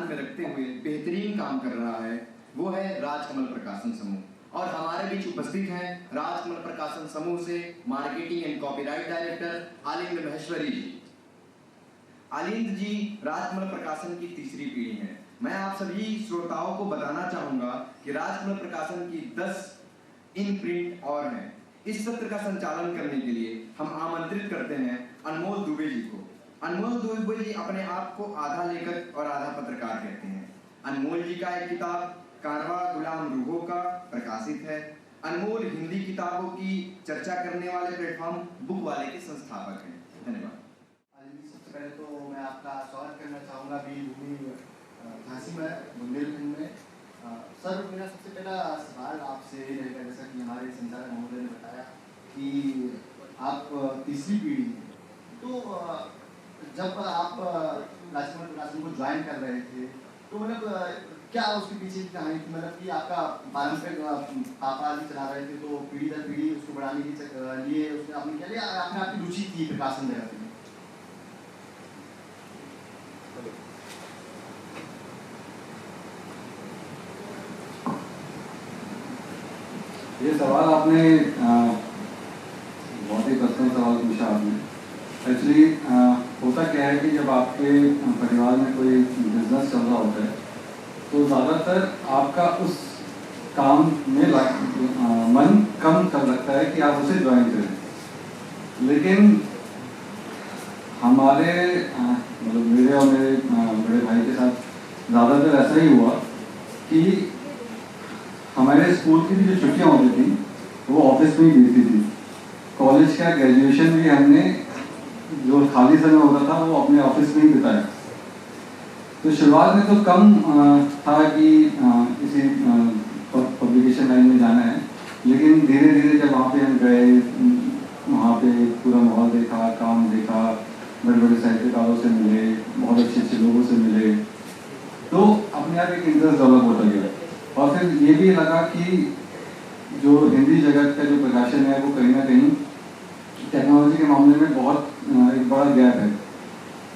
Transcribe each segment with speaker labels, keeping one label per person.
Speaker 1: ध्यान में रखते हुए बेहतरीन काम कर रहा है, वो है राजकमल प्रकाशन समूह। और हमारे बीच उपस्थित हैं राजकमल प्रकाशन समूह से marketing and copyright director Alind Maheshwari ji. Alind ji Rajkamal Prakashan की तीसरी पीढ़ी हैं। मैं आप सभी श्रोताओं को बताना चाहूंगा कि राजकमल प्रकाशन की 10 इन प्रिंट और हैं। इस सत्र का संचालन करने के लिए हम आमंत्रित करते हैं अनमोल दुबे जी को। अनमोल दुबे जी अपने आप को आधा लेखक और आधा पत्रकार कहते हैं। अनमोल जी का एक किताब कारवा गुलाम रूहों का प्रकाशित है। अनमोल हिंदी किताबों की चर्चा करने वाले प्लेटफॉर्म बुक वाले के संस्थापक हैं। धन्यवाद।
Speaker 2: सबसे पहले तो मैं आपका स्वागत करना चाहूँगा वीरभूमि झांसी में बुंदेलखंड में। सर मेरा सबसे पहला सवाल आपसे ये रहेगा, जैसा कि हमारे संचालक महोदय ने बताया कि आप तीसरी पीढ़ी हैं, तो जब आप राजकमल प्रकाशन को ज्वाइन कर रहे थे तो मतलब क्या उसके पीछे की कहानी थी? मतलब कि आपका पारंपरिक पापा जी चला रहे थे तो पीढ़ी दर पीढ़ी उसको बढ़ाने के लिए उसने आपने क्या लिया, आपने आपकी रुचि थी प्रकाशन जगत में?
Speaker 3: ये सवाल आपने बहुत ही पर्सनल सवाल पूछा आपने। एक्चुअली होता क्या है कि जब आपके परिवार में कोई बिजनेस चल रहा होता है तो ज़्यादातर आपका उस काम में मन कम कर लगता है कि आप उसे ज्वाइन करें। लेकिन हमारे मतलब मेरे और मेरे बड़े भाई के साथ ज़्यादातर ऐसा ही हुआ कि हमारे स्कूल की भी जो छुट्टियाँ होती थी वो ऑफिस में ही बीतती थी। कॉलेज का ग्रेजुएशन भी हमने जो खाली समय होता था वो अपने ऑफिस में ही बिताया। तो शुरुआत में तो कम था कि इसी पब्लिकेशन लाइन में जाना है, लेकिन धीरे धीरे जब वहाँ पे हम गए, वहाँ पे पूरा माहौल देखा, काम देखा, बड़े बड़े साहित्यकारों से मिले, बहुत अच्छे अच्छे लोगों से मिले, तो अपने आप एक इंटरेस्ट डेवलप होता गया। और फिर ये भी लगा कि जो हिंदी जगत का जो प्रकाशन है वो कहीं ना कहीं टेक्नोलॉजी के मामले में बहुत एक बड़ा गैप है।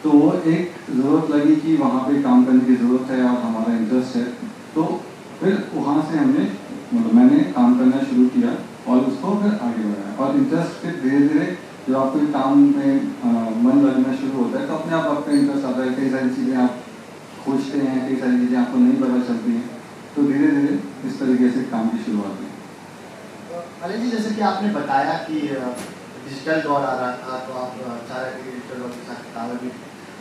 Speaker 3: तो वो एक ज़रूरत लगी कि वहाँ पे काम करने की ज़रूरत है और हमारा इंटरेस्ट है। तो फिर वहाँ से हमने मतलब मैंने काम करना शुरू किया और उसको फिर आगे बढ़ाया। और इंटरेस्ट फिर धीरे धीरे जब आपको काम में मन लगना शुरू होता है तो अपने आप आपका इंटरेस्ट आता है। कई सारी चीज़ें आप खोजते हैं, कई सारी चीज़ें आपको नहीं पता चलती हैं, तो धीरे धीरे इस तरीके से काम की शुरुआत हुई।
Speaker 2: अली जी, जैसे कि आपने बताया कि डिजिटल दौर आ रहा था तो आप चाह रहे थे कि डिजिटल दौर के साथ किताबें भी,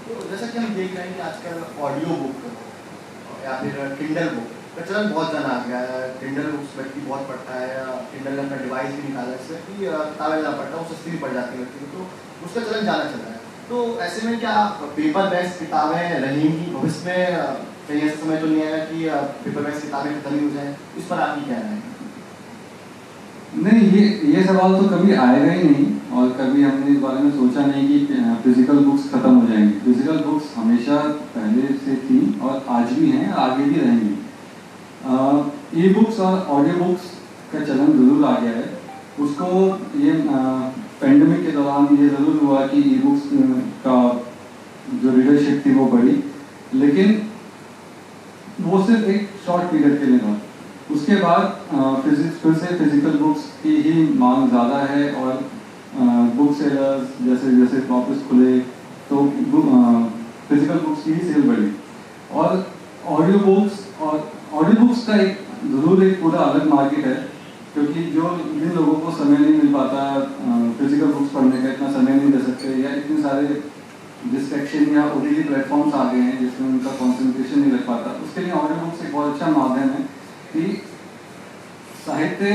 Speaker 2: तो जैसा कि हम देख रहे हैं कि आजकल ऑडियो बुक या फिर किंडल बुक का चलन बहुत ज़्यादा आ गया है। किंडल बुक्स व्यक्ति बहुत पढ़ता है, किंडल ने अपना डिवाइस भी निकाला है जिससे कि किताबें ज़्यादा पढ़ता है, वो सस्ती भी पड़ जाती है, तो उसका चलन ज़्यादा चल रहा है। तो ऐसे में क्या पेपर बेस्ड किताबें रहेंगी भविष्य में? कहीं ऐसा समय तो नहीं आएगा कि पेपर बेस्ड किताबें खत्म ही हो जाए? इस पर आप क्या कह रहे हैं?
Speaker 3: नहीं, ये सवाल तो कभी आएगा ही नहीं और कभी हमने इस बारे में सोचा नहीं कि फिजिकल बुक्स खत्म हो जाएंगी। फिजिकल बुक्स हमेशा पहले से थी और आज भी हैं, आगे भी रहेंगी। ई बुक्स और ऑडियो बुक्स का चलन ज़रूर आ गया है। उसको ये पेंडेमिक के दौरान ये ज़रूर हुआ कि ई बुक्स का जो रीडरशिप थी वो बढ़ी, लेकिन वो सिर्फ एक शॉर्ट पीरियड के लिए था। उसके बाद फिर से फिजिकल बुक्स की ही मांग ज़्यादा है और बुक सेलर्स जैसे जैसे वापस खुले तो फिजिकल बुक्स की ही सेल बढ़ी। और ऑडियो बुक्स का एक ज़रूर एक पूरा अलग मार्केट है, क्योंकि जिन लोगों को समय नहीं मिल पाता फिजिकल बुक्स पढ़ने का, इतना समय नहीं दे सकते या इतने सारे डिस्ट्रैक्शन या ओटीटी प्लेटफॉर्म्स आ गए हैं जिसमें उनका कॉन्सेंट्रेशन नहीं लग पाता, उसके लिए ऑडियो बुक्स एक बहुत अच्छा माध्यम है कि साहित्य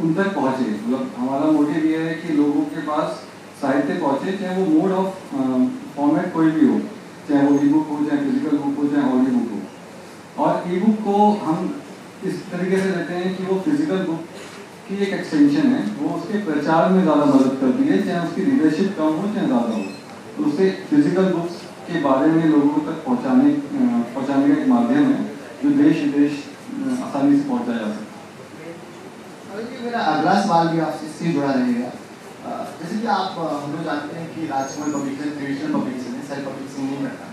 Speaker 3: उन तक पहुँचे। मतलब हमारा मोटिव ये है कि लोगों के पास साहित्य पहुँचे, चाहे वो मोड ऑफ फॉर्मेट कोई भी हो, चाहे वो ई बुक हो, चाहे फिजिकल बुक हो, चाहे ऑडियो बुक हो। और ई बुक को हम इस तरीके से लेते हैं कि वो फिजिकल बुक की एक एक्सटेंशन है, वो उसके प्रचार में ज़्यादा मदद करती है, चाहे उसकी रीडरशिप कम हो चाहे ज़्यादा हो। तो उससे फिजिकल बुक्स के बारे में लोगों तक पहुँचाने का एक माध्यम है जो देश विदेश आसानी से पहुँचाया जा सकता है।
Speaker 2: मेरा अगला सवाल भी आपसे इससे जुड़ा रहेगा। जैसे कि आप हम लोग जानते हैं कि राजकमल पब्लिकेशन ट्रेडिशनल पब्लिकेशन है, सेल्फ पब्लिकेशन नहीं करता।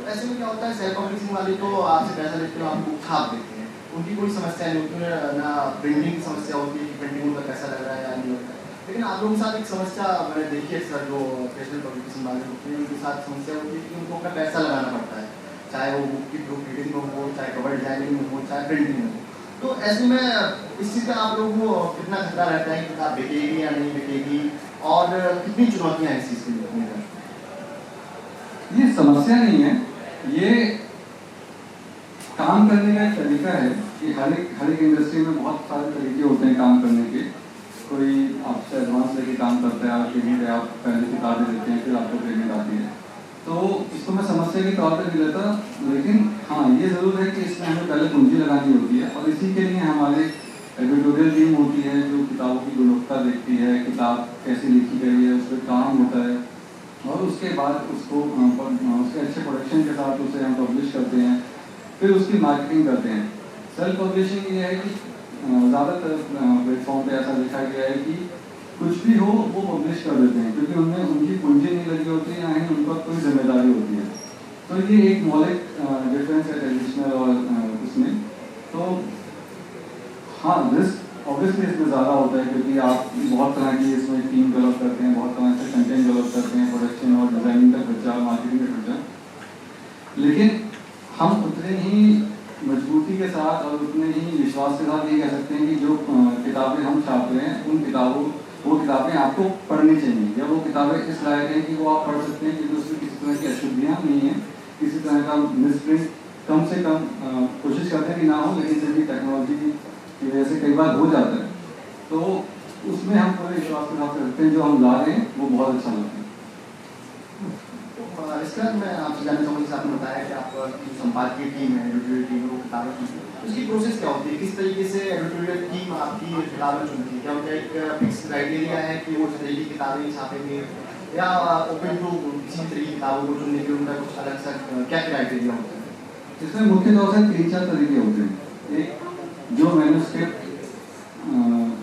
Speaker 2: तो ऐसे में क्या होता है, सेल्फ पब्लिशिंग वाले तो आपसे पैसा लेते हो, आपको छाप देते हैं, उनकी कोई समस्या नहीं होती है, ना प्रिंटिंग की समस्या होती है कि प्रिंटिंग उनका कैसा लग रहा है या नहीं लगता है। लेकिन आप लोगों के साथ एक समस्या मैंने देखी है सर, जो प्रोफेशनल पब्लिकेशन वाले होते हैं उनके साथ समस्या होती है कि उनको अपना पैसा लगाना पड़ता है, चाहे वो बुक की प्रूफ रीडिंग में हो, चाहे कवर डिजाइनिंग में हो, चाहे प्रिंटिंग में हो। तो ऐसे में इस चीज़ का आप लोगों को कितना खतरा रहता है कि किताब बिकेगी या नहीं बिकेगी, और कितनी चुनौतियाँ हैं इस चीज़ के लिए?
Speaker 3: ये समस्या नहीं है, ये काम करने का एक तरीका है कि हर एक इंडस्ट्री में बहुत सारे तरीके होते हैं काम करने के। कोई आपसे एडवांस लेके काम करता है, आप पेमेंट आप पहले किताबें देते हैं, फिर आपको पेमेंट आती है, तो इसको मैं समस्या के तौर पर नहीं लेता। लेकिन हाँ, ये ज़रूर है कि इसमें हमें पहले पूंजी लगानी होती है, और इसी के लिए हमारे एडिटोरियल टीम होती है जो किताबों की गुणवत्ता देखती है, किताब कैसे लिखी गई है, उस पर काम होता है, और उसके बाद उसको उसके अच्छे प्रोडक्शन के साथ उसे हम पब्लिश करते हैं, फिर उसकी मार्केटिंग करते हैं। सेल्फ पब्लिशिंग ये है कि ज़्यादातर प्लेटफॉर्म पे ऐसा देखा गया है कि कुछ भी हो वो पब्लिश कर देते हैं, क्योंकि उनमें उनकी पूंजी नहीं लगी होती है, ना ही उन पर कोई जिम्मेदारी होती है। तो ये एक मौलिक डिफरेंस है ट्रेडिशनल और उसमें। तो हाँ, रिस्क ऑब्वियसली इसमें ज़्यादा होता है, क्योंकि आप बहुत तरह की इसमें टीम डेवलप करते हैं, बहुत तरह से कंटेंट डेवलप करते हैं, प्रोडक्शन और डिज़ाइनिंग का खर्चा, मार्केटिंग का खर्चा। लेकिन हम उतने ही मजबूती के साथ और उतने ही विश्वास के साथ ये कह सकते हैं कि जो किताबें हम छाप रहे हैं, वो किताबें आपको पढ़नी चाहिए, या वो किताबें इस लायक हैं कि वो आप पढ़ सकते हैं, क्योंकि उसमें किसी तरह की अशुद्धियाँ नहीं हैं, किसी तरह का मिसप्रिंट कम से कम कोशिश करते हैं कि ना हो, लेकिन जब भी टेक्नोलॉजी की वजह से कई बार हो जाता है, तो उसमें हम पूरे विश्वास के साथ रखते हैं जो हम ला रहे हैं वो बहुत अच्छा लगता है।
Speaker 2: इसका मैं आपसे जानना चाहूँगा, जैसे आपने बताया कि आपका जो संपादकीय टीम है, एडिटोरियल टीम, वो किताबें चुनती है, उसकी प्रोसेस क्या होती है, किस तरीके से एडिटोरियल टीम आपकी किताबें चुनती है? क्या उनका एक फिक्स क्राइटेरिया है कि वो इस तरह की किताबें छापेंगे, या ओपन टू किसी तरह की किताबों को चुनने के उनका कुछ अलग सा क्या क्राइटेरिया होता है?
Speaker 3: इसमें मुख्य तौर से 3-4 तरीके होते हैं। एक, जो मैन्युस्क्रिप्ट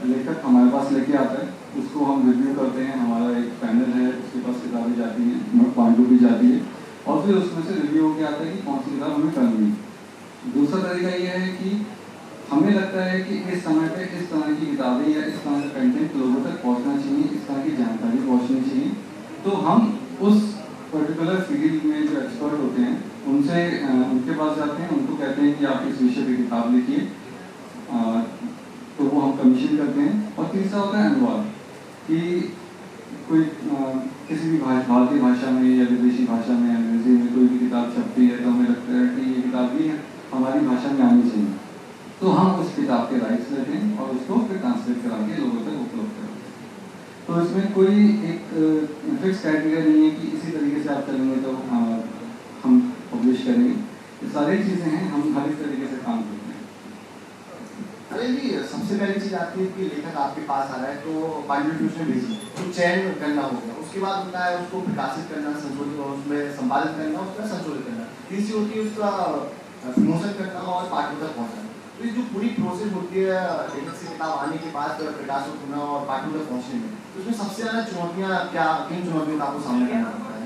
Speaker 3: लेखक हमारे पास लेके आता है, उसको हम रिव्यू करते हैं, हमारा एक पैनल है, उसके पास किताबें जाती हैं, पॉइंट भी जाती है, और फिर उसमें से रिव्यू होकर आता है कि कौन सी किताब हमें करनी है। दूसरा तरीका ये है कि हमें लगता है कि इस समय पे इस तरह की किताबें या इस तरह का कंटेंट लोगों तक पहुंचना चाहिए, इस तरह की जानकारी पहुंचनी चाहिए, तो हम उस पर्टिकुलर फील्ड में जो एक्सपर्ट होते हैं उनसे उनके पास जाते हैं, उनको कहते हैं कि आप इस विषय पर किताब लिखिए, तो वो हम कमीशन करते हैं। और तीसरा होता है अनुवाद, कि कोई किसी भी भारतीय भाषा में या विदेशी भाषा में, अंग्रेजी में कोई भी किताब छपती है, तो हमें लगता है कि ये किताब भी हमारी भाषा में आनी चाहिए, तो हम उस किताब के राइट्स लेते हैं और उसको फिर ट्रांसलेट करा के लोगों तक उपलब्ध कराते हैं। तो इसमें कोई एक फिक्स क्राइटेरिया नहीं है कि इसी तरीके से आप चलेंगे तो हम पब्लिश करेंगे। ये सारी चीज़ें हैं, हम हर एक तरीके से काम करते हैं।
Speaker 2: अरे जी, सबसे पहली चीज़ आती है कि लेखक आपके पास आ रहा है, तो कॉन्ट्रीब्यूशन भेजिए, तो चयन करना होगा, उसके बाद होता है उसको प्रकाशित करना, संशोधित, उसमें संपादित करना, उसका संशोधित करना, तीसरी होती है उसका प्रमोशन करना और पाठकों तक पहुँचाना। तो ये जो पूरी प्रोसेस होती है लेखक से किताब आने के बाद प्रकाशित होना और पाठकों तक पहुँचने में, तो उसमें सबसे ज़्यादा चुनौतियाँ क्या, किन चुनौतियों का आपको सामना करना पड़ता है?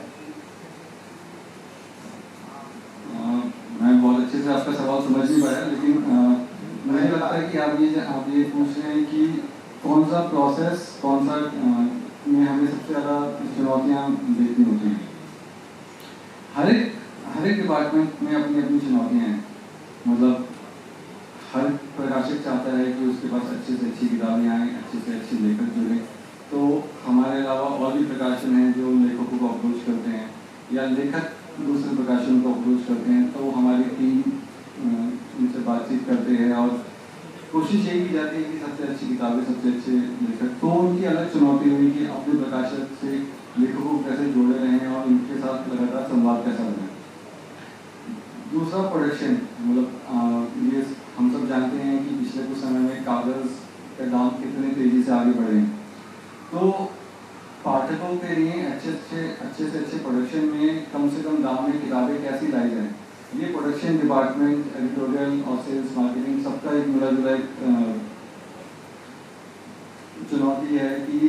Speaker 3: मैं बहुत अच्छे से आपका सवाल समझ नहीं पाया, लेकिन मुझे लगता है कि आप ये पूछ रहे हैं कि कौन सा प्रोसेस, कौन सा में हमें सबसे ज़्यादा चुनौतियाँ देखनी होती हैं। हर एक डिपार्टमेंट में अपनी अपनी चुनौतियाँ हैं। मतलब हर प्रकाशक चाहता है कि उसके पास अच्छे से अच्छी किताबें आएँ, अच्छे से अच्छे लेखक जुड़े। तो हमारे अलावा और भी प्रकाशन हैं जो लेखकों को अप्रोच करते हैं, या लेखक दूसरे प्रकाशन को अप्रोच करते हैं, तो हमारी टीम उनसे बातचीत करते हैं और कोशिश यही की जाती है कि सबसे अच्छी किताबें, सबसे अच्छे लेखक। तो उनकी अलग चुनौती हुई कि अपने प्रकाशक से लेखकों को कैसे जोड़े रहें और उनके साथ लगातार संवाद कैसा रहें। दूसरा प्रोडक्शन, मतलब ये हम सब जानते हैं कि पिछले कुछ समय में कागज़ का दाम कितने तेज़ी से आगे बढ़े हैं। तो पाठकों के लिए अच्छे से अच्छे प्रोडक्शन में कम से कम दाम में किताबें कैसी लाई जाएँ, ये प्रोडक्शन डिपार्टमेंट, एडिटोरियल और सेल्स मार्केटिंग सबका एक मिला जुला एक चुनौती है कि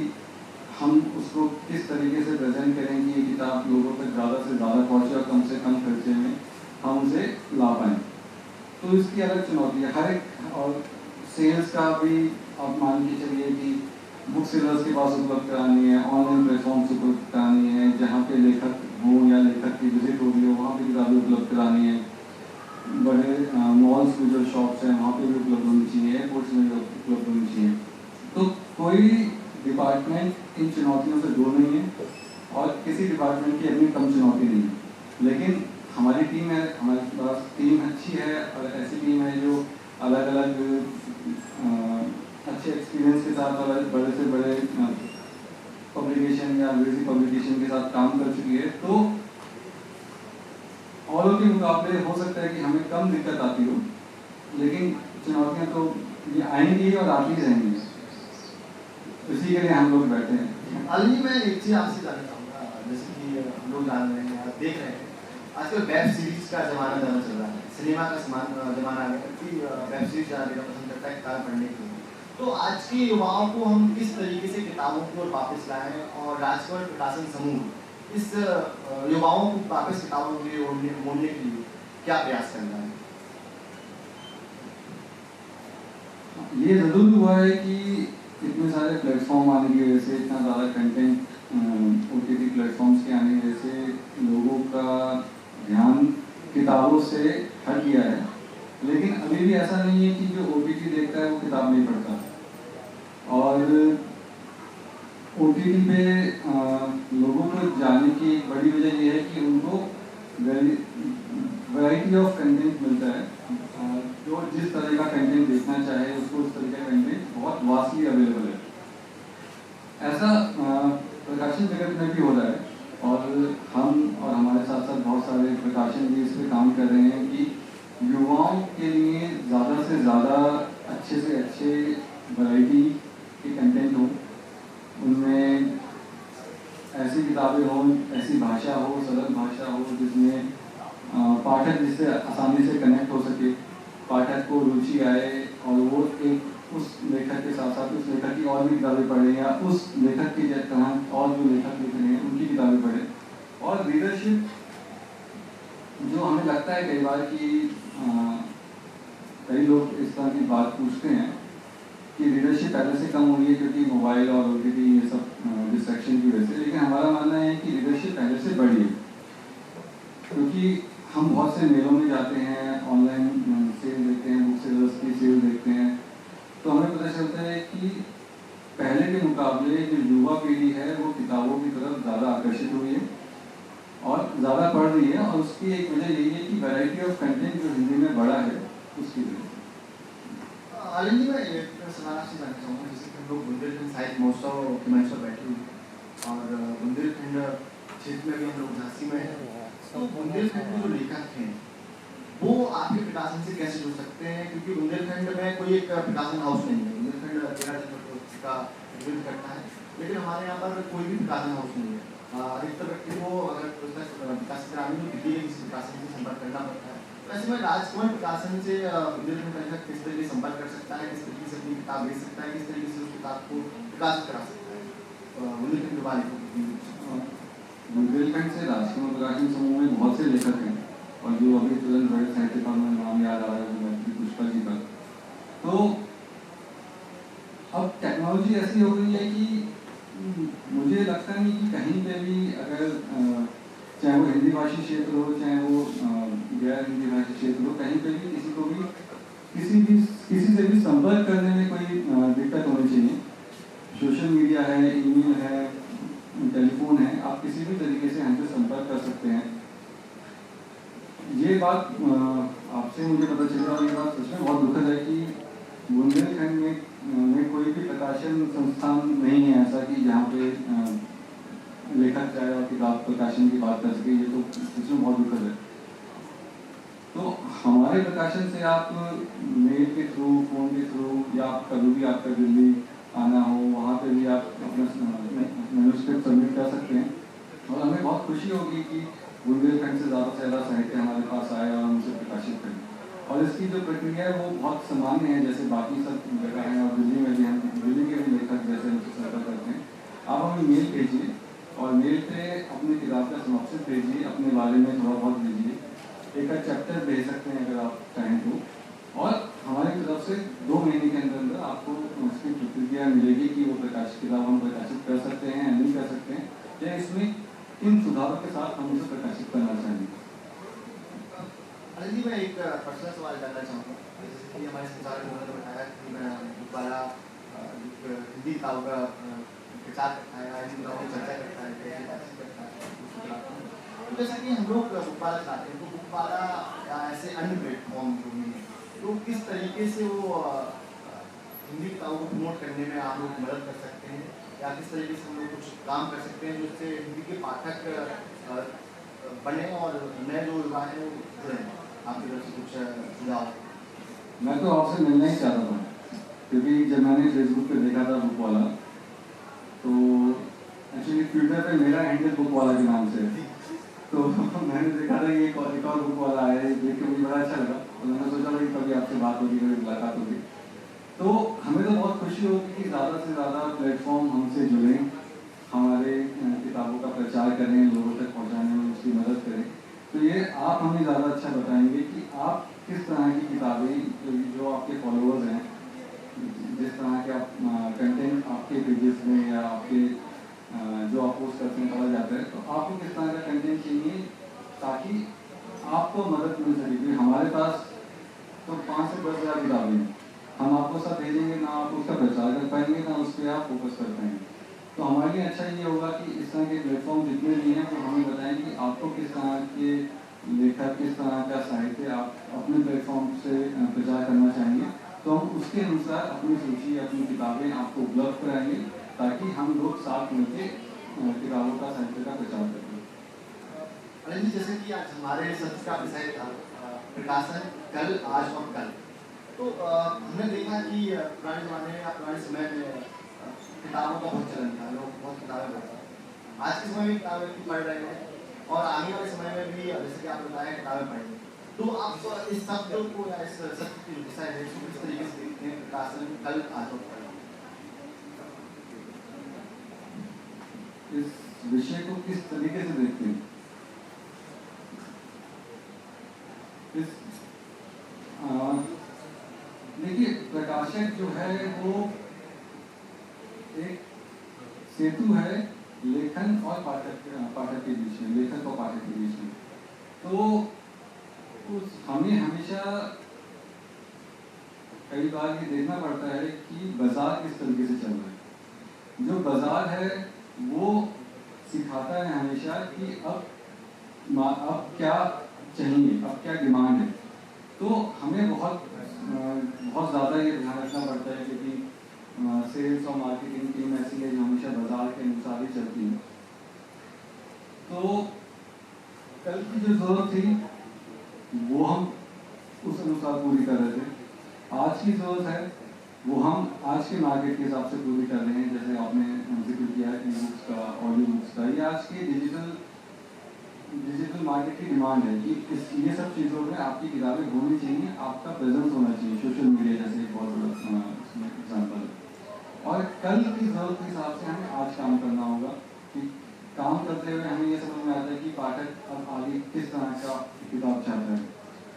Speaker 3: हम उस उसको किस तरीके से प्रेजेंट करें कि ये किताब लोगों तक ज़्यादा से ज़्यादा पहुँचे और कम से कम खर्चे में हम उसे ला पाएँ। तो इसकी अलग चुनौती है हर एक। और सेल्स का भी आप मान के चलिए कि बुक सेलर्स के पास उपलब्ध करानी है, ऑनलाइन प्लेटफॉर्म से उपलब्ध करानी है, जहाँ पे लेखक हो या लेखक की विजिट हो रही हो वहाँ पे किताबें उपलब्ध करानी है, बड़े मॉल्स में जो शॉप्स हैं वहाँ पे भी उपलब्ध होनी चाहिए, एयरपोर्ट्स में भी उपलब्ध होनी चाहिए। तो कोई डिपार्टमेंट इन चुनौतियों से दूर नहीं है और किसी डिपार्टमेंट की अपनी कम चुनौती नहीं है। लेकिन हमारी टीम है, हमारे पास टीम अच्छी है और ऐसी टीम है जो अलग अलग अच्छे एक्सपीरियंस के साथ और बड़े से बड़े पब्लिकेशन या अंग्रेजी पब्लिकेशन के साथ काम कर चुकी है। तो औरों के मुकाबले हो सकता है कि हमें कम दिक्कत आती हो, लेकिन चुनौतियाँ तो ये आएंगी और आती ही रहेंगी। इसी के लिए हम लोग बैठे हैं।
Speaker 2: अली, मैं एक चीज़ आपसे जानना चाहूँगा, जैसे कि हम लोग जान रहे हैं, आप देख रहे हैं आजकल वेब सीरीज का ज़माना ज़्यादा चल रहा है, सिनेमा का ज़माना आ गया कि वेब सीरीज ज़्यादा देखना पसंद करता है किताब पढ़ने के लिए। तो आज के युवाओं को हम किस तरीके से किताबों की ओर वापस लाएं और राजकमल प्रकाशन समूह इस युवाओं को वापस किताबों की ओर मोड़ने के लिए क्या प्रयास कर रहा है?
Speaker 3: ये ज़रूर हुआ है कि इतने सारे प्लेटफॉर्म आने की वजह से, इतना ज़्यादा कंटेंट OTT प्लेटफॉर्म्स के आने की वजह से लोगों का ध्यान किताबों से हट गया है। लेकिन अभी भी ऐसा नहीं है कि जो OTT देखता है वो किताब नहीं पढ़ता। और OTT पे लोगों को जाने की एक बड़ी वजह ये है कि उनको वैरायटी ऑफ कंटेंट मिलता है। जो जिस तरह का कंटेंट देखना चाहे उसको उस तरह का कंटेंट बहुत वास्टली अवेलेबल है। ऐसा प्रकाशन जगत में भी हो रहा है और हम और हमारे साथ साथ बहुत सारे प्रकाशन भी इस पर काम कर रहे हैं कि युवाओं के लिए ज़्यादा से ज़्यादा अच्छे से अच्छे वैरायटी के कंटेंट हो, उनमें ऐसी किताबें हों, ऐसी भाषा हो, सरल भाषा हो जिसमें पाठक जिससे आसानी से कनेक्ट हो सके, पाठक को रुचि आए और वो एक उस लेखक के साथ साथ उस लेखक की और भी किताबें पढ़े या उस लेखक की तरह और जो लेखक लिख रहे हैं उनकी किताबें पढ़े। और रीडरशिप जो हमें लगता है कई बार कि कई लोग इस तरह की बात पूछते हैं कि रीडरशिप पहले से कम हुई है क्योंकि मोबाइल और OTT ये सब डिस्ट्रैक्शन की वजह से, लेकिन हमारा मानना है कि रीडरशिप पहले से बढ़ी है। क्योंकि हम बहुत से मेलों में जाते हैं, ऑनलाइन सेल देखते हैं, बुक सेलर्स की सेल देखते हैं, तो हमें पता चलता है कि पहले के मुकाबले जो युवा पीढ़ी है वो किताबों की तरफ ज़्यादा आकर्षित हुई है और ज़्यादा पढ़ रही है। और उसकी एक वजह यही है कि वैरायटी ऑफ कंटेंट जो हिंदी में बढ़ा है उसकी वजह से।
Speaker 2: आलिम जी, मैं एक सवाल आपसे जानना चाहूँगा, जैसे कि हम लोग बुंदेलखंड साहित्य महोत्सव के मंच पर बैठे हुए और बुंदेलखंड क्षेत्र में भी हम लोग झांसी में हैं, तो बुंदेलखंड के जो लेखक हैं वो आपके प्रकाशन से कैसे जुड़ सकते हैं? क्योंकि बुंदेलखंड में कोई एक प्रकाशन हाउस नहीं है, बुंदेलखंड 13 का विरोध करता है, लेकिन हमारे यहाँ पर कोई भी प्रकाशन हाउस नहीं है। अधिकतर व्यक्ति को अगर पुस्तक विकास ग्रामीण किसी प्रकाशन से संपर्क करना पड़ता है। तो ऐसे में राजकमल प्रकाशन से बुंदेलखंड का लेखक किस तरीके से संपर्क कर सकता है, किस तरीके से अपनी किताब बेच सकता है, किस तरीके से उस किताब को प्रकाशित करा सकता है बुंदेलखंड के बारे में?
Speaker 3: बुंदेलखंड से राजकमल प्रकाशन समूह में बहुत से लेखक हैं और जो अभी तुरंत बड़े साहित्यकार में नाम याद आ रहा है वो पुष्पा जी का। तो अब टेक्नोलॉजी ऐसी हो गई है कि मुझे लगता नहीं कि कहीं पे भी अगर चाहे वो हिंदी भाषी क्षेत्र हो चाहे वो गैर हिंदी भाषी क्षेत्र हो, कहीं पे भी किसी को भी किसी से भी संपर्क करने में कोई दिक्कत होनी चाहिए। सोशल मीडिया है, ईमेल है, टेलीफोन है, आप किसी भी तरीके से हमसे संपर्क कर सकते हैं। ये बात आपसे मुझे पता चला और ये बात सच में बहुत दुखद है कि बुंदेलखंड में कोई भी प्रकाशन संस्थान नहीं है ऐसा कि जहाँ पे लेखक चाहे और किताब प्रकाशन की बात कर सके। ये तो सच में बहुत दुखद है। तो हमारे प्रकाशन से आप मेल के थ्रू, फ़ोन के थ्रू या कभी भी आपका दिल्ली आना हो वहाँ पे भी आप अपना मैन्युस्क्रिप्ट सबमिट कर सकते हैं और हमें बहुत खुशी होगी कि बुंदेलखंड से ज़्यादा साहित्य हमारे पास आए और हम उसे प्रकाशित करें। और इसकी जो प्रक्रिया है वो बहुत सामान्य है, जैसे बाकी सब जगह हैं और दिल्ली में भी हम दिल्ली के भी लेखक जैसे हमसे संपर्क करते हैं। आप हमें हमें मेल भेजिए और मेल पे अपनी किताब का सिनॉप्सिस भेजिए, अपने बारे में थोड़ा बहुत भेजिए, एक आध चैप्टर भेज सकते हैं अगर आप चाहें तो, और हमारी तरफ से 2 महीने के अंदर अंदर आपको उसकी प्रतिक्रिया मिलेगी कि वो किताब हम प्रकाशित कर सकते हैं या नहीं कर सकते हैं, या इसमें किन सुधारों के साथ हम उसे प्रकाशित करना चाहेंगे।
Speaker 2: अनिल जी, मैं एक पर्सनल सवाल जानना चाहूँगा। जैसे कि हमारे संचालक महोदय ने बताया कि मैं दोबारा हिंदी किताबों का प्रचार करता है, हिंदी किताबों की चर्चा करता है, कैसे प्रकाशित करता है। तो जैसा कि हम लोग बुकवाला चलाते हैं, तो बुकवाला या ऐसे अन्य प्लेटफॉर्म जो भी हैं, तो किस तरीके से वो हिंदी किताबों को प्रमोट करने में आप लोग मदद कर सकते हैं, या किस तरीके से हम लोग कुछ काम कर सकते हैं जिससे हिंदी के पाठक बने और नए जो युवा हैं वो जुड़े। आपकी तरफ से कुछ सुझाव?
Speaker 3: मैं तो आपसे मिलना ही चाहता था, क्योंकि जब मैंने फेसबुक पे देखा था बुकवाला, तो एक्चुअली ट्विटर पे मेरा हैंडल बुकवाला के नाम से है, तो मैंने देखा था कि एक और बुकवाला है, देख के मुझे बड़ा अच्छा लगा, और मैंने सोचा कि कभी आपसे बात होगी, कभी मुलाकात होगी। तो हमें तो बहुत खुशी होगी कि ज़्यादा से ज़्यादा प्लेटफॉर्म हमसे जुड़ें, हमारे किताबों का प्रचार करें, लोगों तक पहुंचाने में उसकी मदद करें। तो ये आप हमें ज़्यादा अच्छा बताएंगे कि आप किस तरह की किताबें, जो आपके फॉलोअर्स हैं, जिस तरह के आप कंटेंट आपके पेजेस में या आपके जो आप पोस्ट करते हैं पढ़ा जाता है, तो आपको किस तरह का कंटेंट चाहिए ताकि आपको मदद मिल सके। क्योंकि हमारे पास तो 5 से 10 हज़ार किताबें हैं, हम आपको सब भेजेंगे, ना आप उसका प्रचार कर पाएंगे, ना उस पर आप फोकस कर पाएंगे। तो हमारे लिए अच्छा ये होगा कि इस तरह के प्लेटफॉर्म जितने भी हैं, वो हमें बताएं कि आपको किस तरह के लेखक, किस तरह का साहित्य आप अपने प्लेटफॉर्म से प्रचार करना चाहेंगे, तो हम उसके अनुसार अपनी सूची, अपनी किताबें आपको उपलब्ध कराएंगे, ताकि हम लोग साथ मिलकर किताबों का साहित्य का प्रचार करें।
Speaker 2: अनिल जी, जैसे कि आज हमारे सत्र का विषय था प्रकाशन कल, आज और कल, तो हमने देखा कि पुराने ज़माने में या पुराने समय में किताबों का बहुत चलन था, लोग बहुत किताबें पढ़ते हैं। आज के समय में किताबें भी पढ़ रहे हैं, और आने वाले समय में भी जैसे कि आप बताया किताबें पढ़ेंगे। तो आप इस शब्द को या इस शब्द की विषय है इसको किस तरीके से देखते हैं, प्रकाशन कल, आज और कल?
Speaker 3: इस विषय को किस तरीके से देखते हैं? देखिए, प्रकाशक जो है वो एक सेतु है लेखन और पाठक के बीच में, लेखक और पाठक के बीच में। तो हमें हमेशा कई बार ये देखना पड़ता है कि बाजार किस तरीके से चल रहा है। जो बाजार है वो सिखाता है हमेशा कि अब क्या चाहिए, अब क्या डिमांड है। तो हमें बहुत ज़्यादा ये ध्यान रखना पड़ता है, क्योंकि सेल्स और मार्केटिंग टीम ऐसी है जो हमेशा बाजार के अनुसार ही चलती है। तो कल की जो ज़रूरत थी वो हम उस अनुसार पूरी कर रहे थे। आज की ज़रूरत है वो हम आज के मार्केट के हिसाब से पूरी कर रहे हैं। जैसे आपने जिक्र किया ई बुक्स का, ऑडियो बुक्स का, ये आज की डिजिटल मार्केट की डिमांड है कि ये सब चीज़ों में आपकी किताबें होनी चाहिए, आपका प्रेजेंस होना चाहिए, सोशल मीडिया जैसे एक बहुत बड़ा एग्जाम्पल। और कल की ज़रूरत के हिसाब से हमें आज काम करना होगा कि काम करते हुए हमें ये समझ में आता है कि पाठक अब आगे किस तरह का किताब चाहता है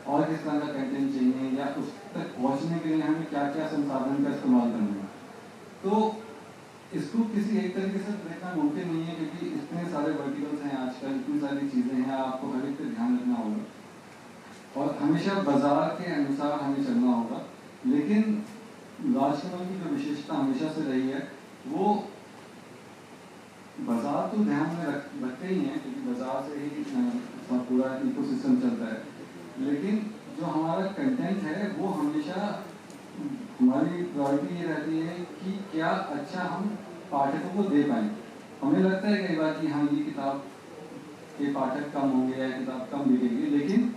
Speaker 3: और किस तरह का कंटेंट चाहिए, या उस तक पहुँचने के लिए हमें क्या क्या संसाधन का इस्तेमाल करना है। तो इसको किसी एक तरीके से देखना मुमकिन नहीं है, क्योंकि इतने सारे वर्टिकल्स हैं आजकल, इतनी सारी चीज़ें हैं, आपको हर एक पे ध्यान रखना होगा और हमेशा बाजार के अनुसार हमें चलना होगा। लेकिन राजकमल की जो विशेषता हमेशा से रही है वो बाजार तो ध्यान में रखते ही हैं, क्योंकि बाजार से ही पूरा इकोसिस्टम चलता है, लेकिन जो हमारा कंटेंट है वो हमेशा हमारी प्रायोरिटी ये रहती है कि क्या अच्छा हम पाठकों को दे पाएँ। हमें लगता है कई बार कि हाँ ये किताब के पाठक कम होंगे या किताब कम बिकेगी, लेकिन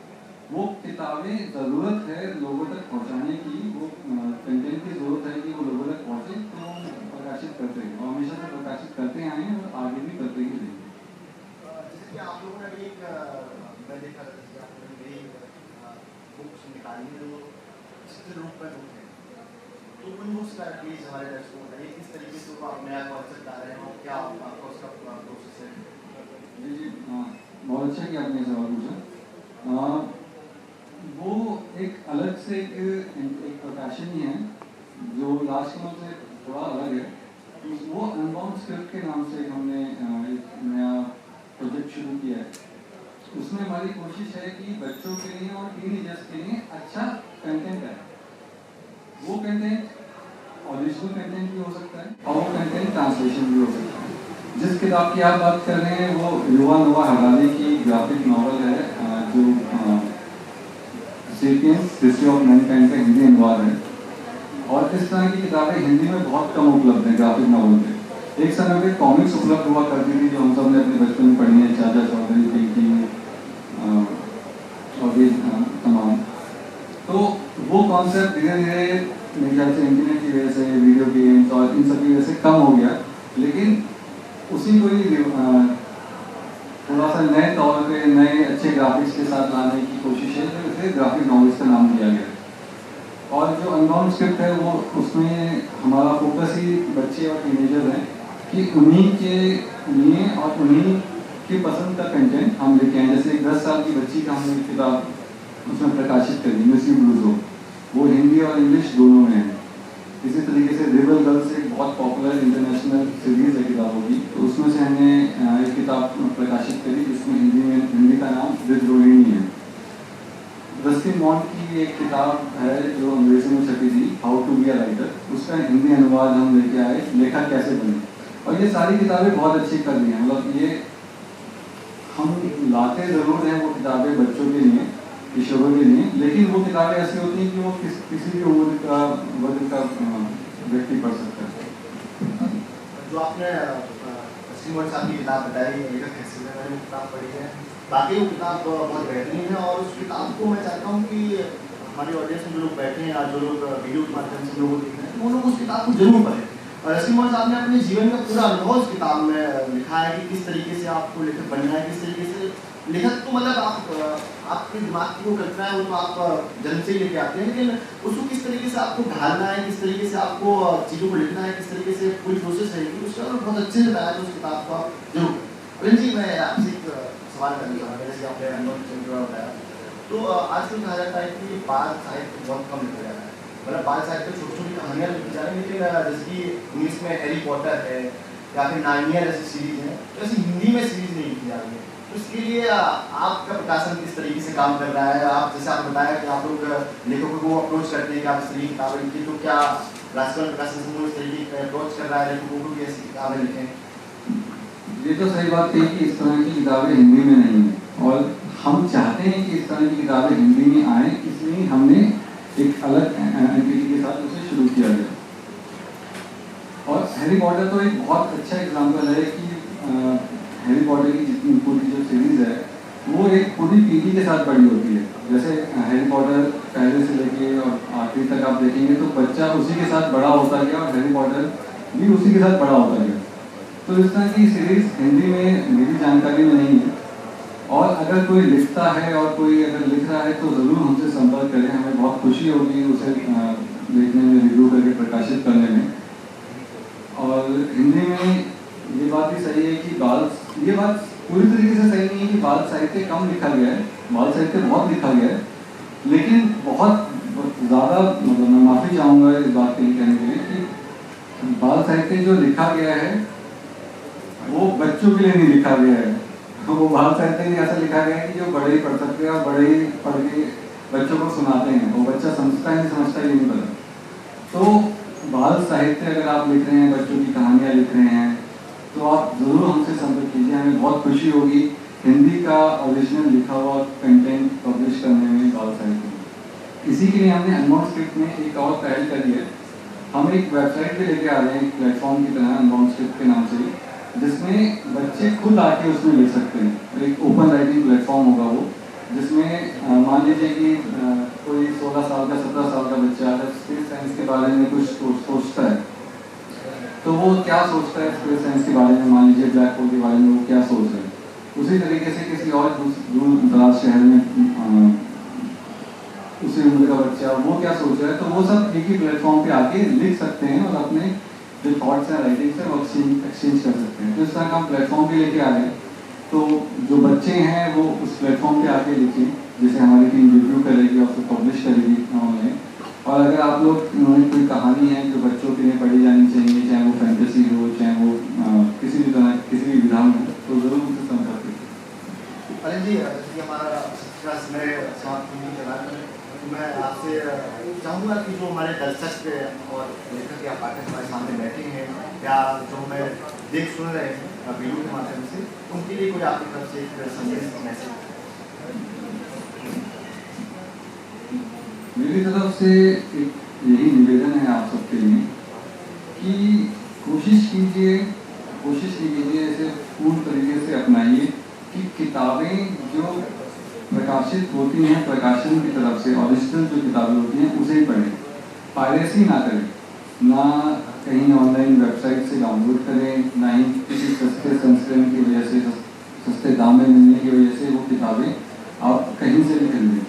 Speaker 3: वो किताबें ज़रूरत है लोगों तक पहुंचाने की, वो कंटेंट की ज़रूरत है कि वो लोगों तक पहुंचे, तो हम प्रकाशित करते हैं और हमेशा से प्रकाशित करते आए हैं और आगे भी करते ही रहेंगे।
Speaker 2: जैसे कि आप लोगों ने भी एक मैं देखा बुक्स निकाली है जो चित्र रूप में बुक है, तो तो उन बुक्स का प्लीज़ हमारे दर्शकों को बताइए किस तरीके से वो आप नया कॉन्सेप्ट ला रहे हैं और क्या आपका उसका प्रोसेस है।
Speaker 3: जी जी, बहुत अच्छा कि आपने सवाल पूछा। वो एक अलग से एक प्रोफेशन ही है जो लास्ट मंथ से थोड़ा अलग है। वो अनबाउंड स्क्रिप्ट के नाम से हमने एक नया प्रोजेक्ट शुरू किया है। उसमें हमारी कोशिश है कि बच्चों के लिए और टीनेजर्स के लिए अच्छा कंटेंट है। वो कंटेंट ओरिजिनल कंटेंट भी हो सकता है और वो कंटेंट ट्रांसलेशन भी हो सकता है। जिस किताब की आप बात कर रहे हैं वो युवा नोआ हरारी की ग्राफिक नॉवल है, जो सेपियंस हिस्ट्री ऑफ मैनकाइंड का हिंदी अनुवाद है। और इस तरह की किताबें हिंदी में बहुत कम उपलब्ध हैं ग्राफिक नॉवल पे। एक समय पे कॉमिक्स उपलब्ध हुआ करती थी जो हम सब ने अपने बचपन में पढ़ी है, चाचा चौधरी, पिंकी और भी तमाम। तो वो कॉन्सेप्ट धीरे धीरे मेरे ख्याल से इंटरनेट की वजह से, वीडियो गेम्स और इन सब की वजह से कम हो गया। लेकिन उसी को ही थोड़ा सा नए तौर पे नए अच्छे ग्राफिक्स के साथ लाने की कोशिश है, जो इसे ग्राफिक नॉवल्स का नाम दिया गया। और जो अनबाउंड स्क्रिप्ट है वो उसमें हमारा फोकस ही बच्चे और टीनेजर्स हैं कि उन्हीं के लिए और उन्हीं की पसंद का कंटेंट हम लेके आए। जैसे 10 साल की बच्ची का हमने किताब उसमें प्रकाशित करी, मिस यू ब्लूजो, वो हिंदी और इंग्लिश दोनों में है। इसी तरीके से रिबल गर्ल्स एक बहुत पॉपुलर इंटरनेशनल सीरीज है किताबों की, तो उसमें से हमने एक किताब प्रकाशित करी जिसमें हिंदी का नाम विद्रोहिणी है। रस्किन बॉन्ड की एक किताब है जो अंग्रेजी में छपी थी, how to be a writer, उसका हिंदी अनुवाद हम लेके आए, लेखक कैसे बने। और ये सारी किताबें बहुत अच्छी कर दी हैं। मतलब ये हम लाते ज़रूर हैं वो किताबें बच्चों के लिए, किशोरों के लिए, लेकिन वो किताबें ऐसी होती हैं कि वो किसी भी उम्र का वर्ग का व्यक्ति पढ़ सकता है।
Speaker 2: जो आपने श्रीमोहन साहब की किताब बताई, लेखक कैसे बने, मैंने वो किताब पढ़ी है। बाकी वो किताब बहुत बेहतरीन है और उस किताब को मैं चाहता हूँ कि हमारी ऑडियंस में जो लोग बैठे हैं या जो लोग वीडियो के माध्यम से लोग देख रहे हैं वो लोग उस किताब को जरूर पढ़ें। और श्रीमोहन साहब ने अपने जीवन का पूरा अनुभव उस किताब में लिखा है कि किस तरीके से आपको लेखक बनना है, किस तरीके से लेखक तो मतलब आपके दिमाग की वो कल्पना है वो तो आप जन्म से ही लेके आते हैं, लेकिन उसको किस तरीके से आपको ढालना है, किस तरीके से आपको चीज़ों को लिखना है, किस तरीके से पूरी प्रोसेस रहेगी, उसका बहुत अच्छे से बताया। तो उस किताब को आप जरूर अरविंद जी, मैं आपसे एक सवाल करना चाहूँगा। जैसे आपने अनुभव बताया, तो आजकल कहा जाता है कि बाल साहित्य बहुत कम लिखा जा रहा है, मतलब बाल साहित्य छोटी छोटी कहानियाँ लिखी जा रही हैं, लेकिन जैसे कि इंग्लिश में हैरी पॉटर है या फिर नार्निया जैसी सीरीज है, तो ऐसी हिंदी में सीरीज नहीं लिखी जा रही है। तो इसके लिए आपका प्रकाशन किस तरीके से काम कर रहा है? आप जैसे आपने बताया कि आप लोग लेखकों को अप्रोच करते हैं कि आप इस तरीके की किताबें लिखिए, तो क्या राष्ट्रपति प्रकाशन समूह इस तरीके से अप्रोच कर रहा है लेखकों को कि ऐसी किताबें लिखें?
Speaker 3: ये तो सही बात कही कि इस तरह की किताबें हिंदी में नहीं है और हम चाहते हैं कि इस तरह की किताबें हिंदी में आए, इसलिए हमने एक अलग एंटिटी के साथ उसे शुरू किया गया। और हैरी पॉटर तो एक बहुत अच्छा एग्जाम्पल है कि हैरी पॉटर की जितनी पूरी जो सीरीज़ है वो एक पूरी पीढ़ी के साथ बड़ी होती है। जैसे हैरी पॉटर पहले से लेके और आखिरी तक आप देखेंगे तो बच्चा उसी के साथ बड़ा होता गया और हैरी पॉटर भी उसी के साथ बड़ा होता गया। तो इस तरह की सीरीज़ हिंदी में मेरी जानकारी में नहीं है, और अगर कोई लिखता है और कोई अगर लिख रहा है तो ज़रूर हमसे संपर्क करें। हमें बहुत खुशी होगी उसे देखने में, रिव्यू करके प्रकाशित करने में। और हिंदी में ये बात भी सही है कि ये बात पूरी तरीके से सही नहीं है कि बाल साहित्य कम लिखा गया है, बाल साहित्य बहुत लिखा गया है, लेकिन बहुत ज़्यादा, मतलब मैं माफ़ी चाहूँगा इस बात के लिए कहने के लिए कि बाल साहित्य जो लिखा गया है वो बच्चों के लिए नहीं लिखा गया है। तो वो बाल साहित्य नहीं ऐसा लिखा गया है कि जो बड़े ही पढ़ सकते हैं और बड़े ही पढ़ के बच्चों को सुनाते हैं, वो बच्चा समझता है नहीं समझता ये नहीं पता। तो बाल साहित्य अगर आप लिख रहे हैं, बच्चों की कहानियाँ लिख रहे हैं, तो आप ज़रूर हमसे संपर्क कीजिए। हमें बहुत खुशी होगी हिंदी का ओरिजिनल लिखा हुआ कंटेंट पब्लिश करने में बाल साहित्य में। इसी के लिए हमने अनबाउंड स्क्रिप्ट में एक और पहल करी है। हम एक वेबसाइट भी लेके आ रहे हैं, एक प्लेटफॉर्म की तरह अनबाउंड स्क्रिप्ट के नाम से, जिसमें बच्चे खुद आके उसमें लिख सकते हैं। एक ओपन राइटिंग प्लेटफॉर्म होगा वो, जिसमें मान लीजिए कि कोई 16 साल का 17 साल का बच्चा अगर स्पेस साइंस के बारे में कुछ सोचता है, तो वो क्या सोचता है स्पेस साइंस के बारे में, मान लीजिए ब्लैक होल के बारे में वो क्या सोच रहे हैं। उसी तरीके से किसी और दूर दराज शहर में उसी उम्र का बच्चा वो क्या सोच रहा है, तो वो सब एक ही प्लेटफॉर्म पे आके लिख सकते हैं और अपने जो थॉट्स हैं राइटिंग्स हैं वो एक्सचेंज कर सकते हैं। तो इस तरह का हम प्लेटफॉर्म पे लेके आ गए। तो जो बच्चे हैं वो उस प्लेटफॉर्म पे आके लिखें, जैसे हमारी टीम रिव्यू करेगी और फिर पब्लिश करेगी ऑनलाइन। और अगर आप लोग उन्होंने कोई कहानी है जो बच्चों के लिए पढ़ी जानी चाहिए, चाहे वो फैंटेसी हो, चाहे वो किसी भी तरह किसी भी विधा में, तो ज़रूर मुझसे संपर्क करें।
Speaker 2: अनिल जी, जैसे हमारा समय समाप्त होने के बाद मैं आपसे चाहूँगा कि जो हमारे दर्शक और लेखक या पाठक हमारे सामने बैठे हैं या जो हमें देख सुन रहे हैं वीडियो के माध्यम से, उनके लिए कोई आपकी तरफ से एक संदेश मैसेज?
Speaker 3: मेरी तरफ से एक यही निवेदन है आप सबके लिए कि कोशिश कीजिए इसे पूर्ण तरीके से अपनाइए कि किताबें जो प्रकाशित होती हैं प्रकाशन की तरफ से, ओरिजिनल जो किताबें होती हैं उसे ही पढ़ें, पायरेसी ना करें, ना कहीं ऑनलाइन वेबसाइट से डाउनलोड करें, ना ही किसी सस्ते संस्करण की वजह से, सस्ते दाम में मिलने की वजह से वो किताबें आप कहीं से भी खरीदें।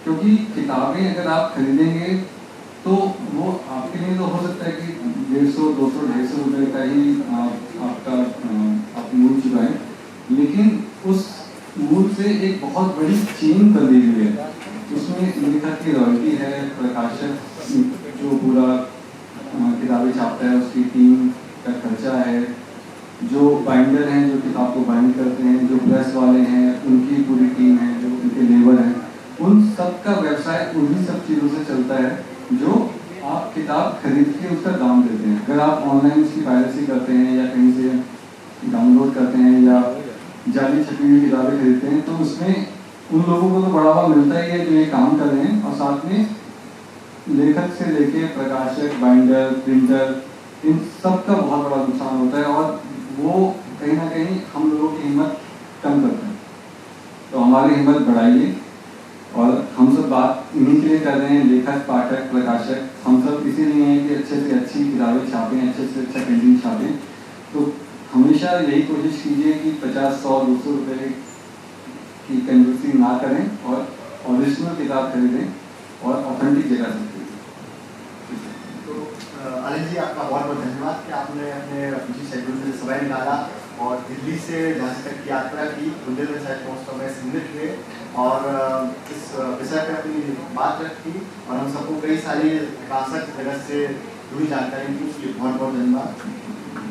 Speaker 3: क्योंकि किताबें अगर आप खरीदेंगे तो वो आपके लिए तो हो सकता है कि 150, 200, 250 रुपये का ही आपका आप मूल चुकाएं, लेकिन उस मूल से एक बहुत बड़ी चेन कर दी हुई है। उसमें लेखक की रॉयल्टी है, प्रकाशक जो पूरा किताबें छापता है उसकी टीम का खर्चा है, जो बाइंडर हैं जो किताब को बाइंड करते हैं, जो प्रेस वाले हैं उनकी पूरी टीम है, जो उनके लेबर हैं, उन सब का व्यवसाय उन्हीं सब चीज़ों से चलता है जो आप किताब खरीद के उसका दाम देते हैं। अगर आप ऑनलाइन उसकी पायरेसी करते हैं या कहीं से डाउनलोड करते हैं या जाली छपी हुई किताबें खरीदते हैं, तो उसमें उन लोगों को तो बढ़ावा मिलता ही है जो ये काम कर रहे हैं, और साथ में लेखक से लेके प्रकाशक, बाइंडर, प्रिंटर, इन सब का बहुत बड़ा नुकसान होता है और वो कहीं ना कहीं हम लोगों की हिम्मत कम करते हैं। तो हमारी हिम्मत बढ़ाइए, और हम सब बात इन्हीं के लिए कर रहे हैं, लेखक, पाठक, प्रकाशक, हम सब इसीलिए हैं कि अच्छे से अच्छी किताबें छापें, अच्छे से अच्छा प्रिंटिंग छापें। तो हमेशा यही कोशिश कीजिए कि 50, 100, 200 रुपये की कंजूसी ना करें और ओरिजिनल किताब खरीदें और ऑथेंटिक जगह से खरीदें।
Speaker 2: तो अनिल जी, आपका बहुत बहुत धन्यवाद कि आपने अपने बिजी शेड्यूल से समय निकाला और दिल्ली से झांसी तक की यात्रा की, बुंदेलखंड साहित्य महोत्सव में सम्मिलित हुए और इस विषय पर अपनी बात रखी और हम सबको कई सारी प्रकाशक जगत से जुड़ी जानकारी दी, उसके लिए बहुत बहुत धन्यवाद।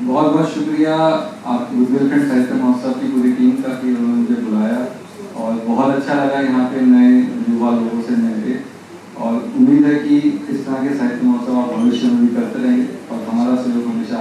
Speaker 3: बहुत बहुत शुक्रिया आप बुंदेलखंड साहित्य महोत्सव की पूरी टीम का कि उन्होंने मुझे बुलाया, और बहुत अच्छा लगा यहाँ पे नए युवा लोगों से मिलकर, और उम्मीद है कि इस तरह के साहित्य महोत्सव आप भविष्य में भी करते रहेंगे और हमारा सहयोग हमेशा